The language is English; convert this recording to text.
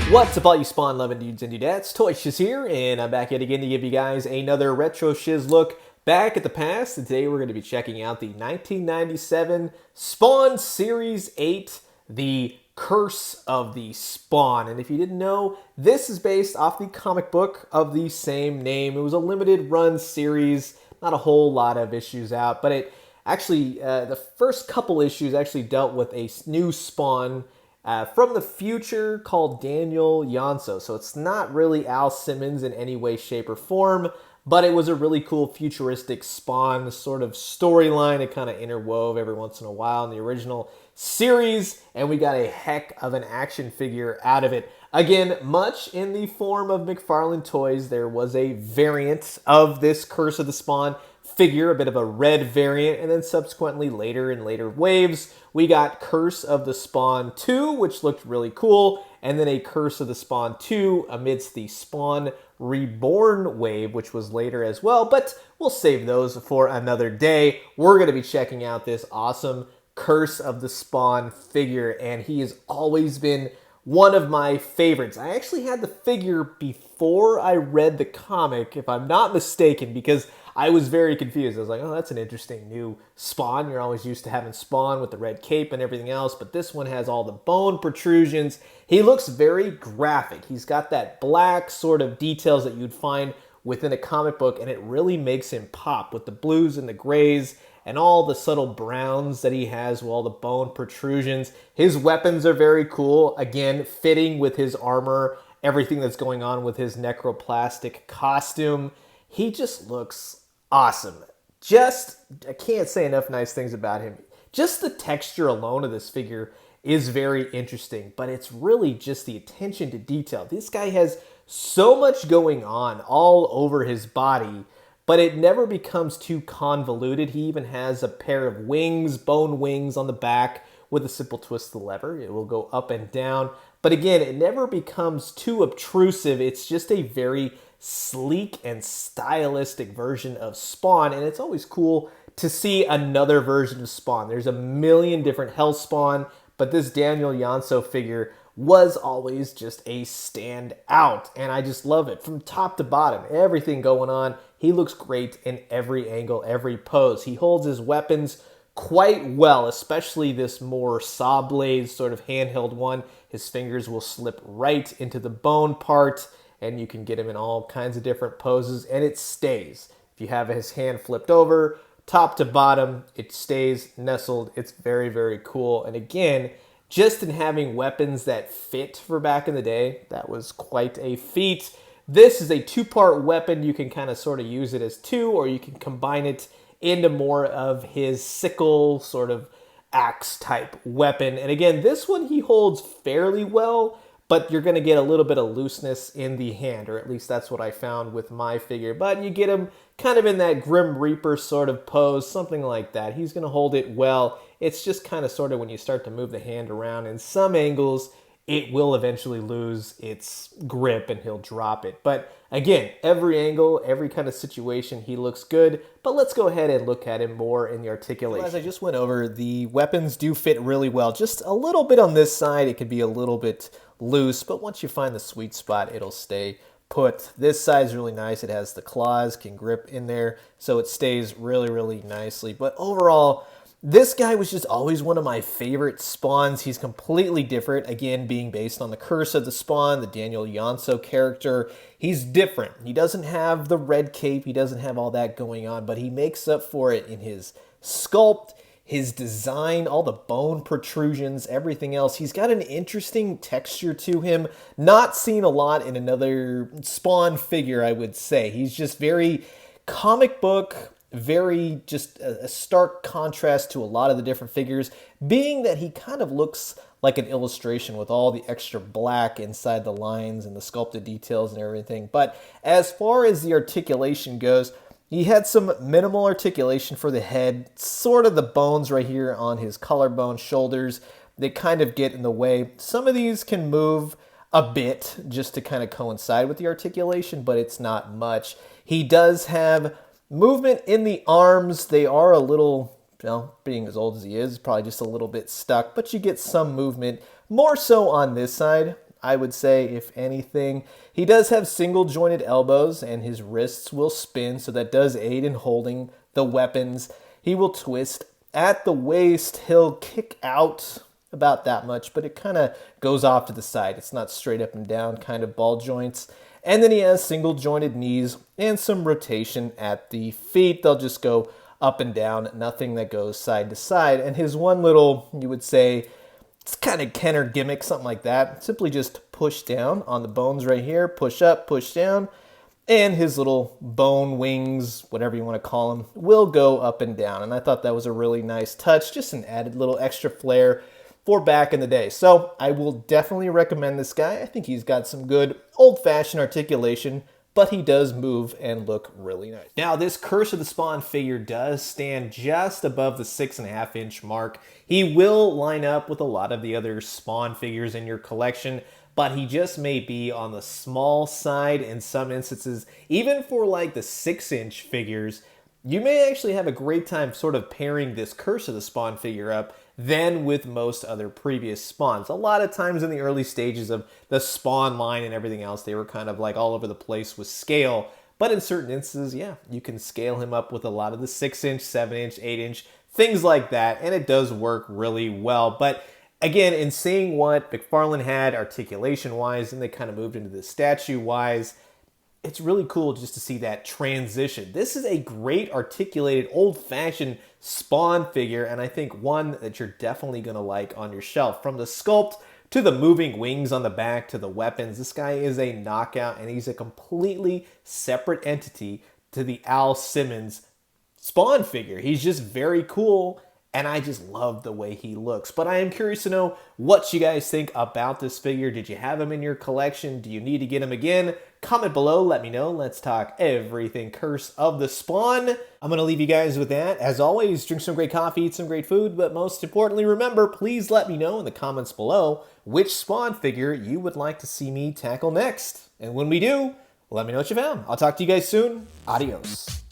What's up all you Spawn loving dudes and dudettes, Toys Shiz here, and I'm back yet again to give you guys another Retro Shiz look back at the past. And today we're going to be checking out the 1997 Spawn Series 8, The Curse of the Spawn. And if you didn't know, this is based off the comic book of the same name. It was a limited run series, not a whole lot of issues out, but it actually, the first couple issues actually dealt with a new Spawn from the future called Daniel Yanso. So it's not really Al Simmons in any way, shape, or form, but it was a really cool futuristic Spawn sort of storyline. It kind of interwove every once in a while in the original series, and we got a heck of an action figure out of it. Again, much in the form of McFarlane Toys, there was a variant of this Curse of the Spawn figure, a bit of a red variant, and then subsequently later in later waves, we got Curse of the Spawn 2, which looked really cool, and then a Curse of the Spawn 2 amidst the Spawn Reborn wave, which was later as well, but we'll save those for another day. We're going to be checking out this awesome Curse of the Spawn figure, and he has always been one of my favorites. I actually had the figure before I read the comic, if I'm not mistaken, because I was very confused. I was like, oh, that's an interesting new Spawn. You're always used to having Spawn with the red cape and everything else, but this one has all the bone protrusions. He looks very graphic. He's got that black sort of details that you'd find within a comic book, and it really makes him pop with the blues and the grays and all the subtle browns that he has with all the bone protrusions. His weapons are very cool, again, fitting with his armor, everything that's going on with his necroplastic costume. He just looks awesome. I can't say enough nice things about him. Just the texture alone of this figure is very interesting, but it's really just the attention to detail. This guy has so much going on all over his body, but it never becomes too convoluted. He even has a pair of wings, bone wings on the back. With a simple twist of the lever, it will go up and down. But again, it never becomes too obtrusive. It's just a very sleek and stylistic version of Spawn, and it's always cool to see another version of Spawn. There's a million different Hell Spawn, but this Daniel Yanso figure was always just a standout, and I just love it from top to bottom. Everything going on. He looks great in every angle, every pose. He holds his weapons quite well, especially this more saw blade sort of handheld one. His fingers will slip right into the bone part, and you can get him in all kinds of different poses, and it stays. If you have his hand flipped over, top to bottom, it stays nestled. It's very, very cool. And again, just in having weapons that fit for back in the day, that was quite a feat. This is a two-part weapon. You can kind of sort of use it as two, or you can combine it into more of his sickle sort of axe type weapon. And again, this one he holds fairly well, but you're going to get a little bit of looseness in the hand, or at least that's what I found with my figure. But you get him kind of in that Grim Reaper sort of pose, something like that. He's going to hold it well. It's just kind of sort of when you start to move the hand around in some angles, it will eventually lose its grip and he'll drop it. But again, every angle, every kind of situation, he looks good. But let's go ahead and look at him more in the articulation. As I just went over, the weapons do fit really well. Just a little bit on this side, it could be a little bit loose, but once you find the sweet spot, it'll stay put. This side's really nice. It has the claws, can grip in there, so it stays really, really nicely. But overall, this guy was just always one of my favorite Spawns. He's completely different, again, being based on the Curse of the Spawn, the Daniel Yanso character. He's different. He doesn't have the red cape. He doesn't have all that going on, but he makes up for it in his sculpt, his design, all the bone protrusions, everything else. He's got an interesting texture to him. Not seen a lot in another Spawn figure, I would say. He's just very comic book, very just a stark contrast to a lot of the different figures, being that he kind of looks like an illustration with all the extra black inside the lines and the sculpted details and everything. But as far as the articulation goes, he had some minimal articulation for the head, sort of the bones right here on his collarbone shoulders. They kind of get in the way. Some of these can move a bit just to kind of coincide with the articulation, but it's not much. He does have movement in the arms. They are a little, well, being as old as he is, probably just a little bit stuck, but you get some movement. More so on this side. I would say, if anything. He does have single jointed elbows and his wrists will spin, so that does aid in holding the weapons. He will twist at the waist. He'll kick out about that much, but it kind of goes off to the side. It's not straight up and down, kind of ball joints. And then he has single jointed knees and some rotation at the feet. They'll just go up and down, nothing that goes side to side. And his one little, you would say, it's kind of Kenner gimmick, something like that. Simply just push down on the bones right here, push up, push down, and his little bone wings, whatever you want to call them, will go up and down. And I thought that was a really nice touch, just an added little extra flair for back in the day. So I will definitely recommend this guy. I think he's got some good old-fashioned articulation, but he does move and look really nice. Now, this Curse of the Spawn figure does stand just above the 6.5-inch mark. He will line up with a lot of the other Spawn figures in your collection, but he just may be on the small side in some instances. Even for like the 6-inch figures, you may actually have a great time sort of pairing this Curse of the Spawn figure up than with most other previous Spawns. A lot of times in the early stages of the Spawn line and everything else, they were kind of like all over the place with scale. But in certain instances, yeah, you can scale him up with a lot of the 6-inch, 7-inch, 8-inch, things like that, and it does work really well. But again, in seeing what McFarlane had articulation-wise, and they kind of moved into the statue-wise, it's really cool just to see that transition. This is a great articulated, old-fashioned Spawn figure, and I think one that you're definitely going to like on your shelf. From the sculpt to the moving wings on the back to the weapons, this guy is a knockout, and he's a completely separate entity to the Al Simmons Spawn figure. He's just very cool, and I just love the way he looks. But I am curious to know what you guys think about this figure. Did you have him in your collection? Do you need to get him again? Comment below, let me know. Let's talk everything Curse of the Spawn. I'm going to leave you guys with that. As always, drink some great coffee, eat some great food, but most importantly, remember, please let me know in the comments below which Spawn figure you would like to see me tackle next. And when we do, let me know what you found. I'll talk to you guys soon. Adios.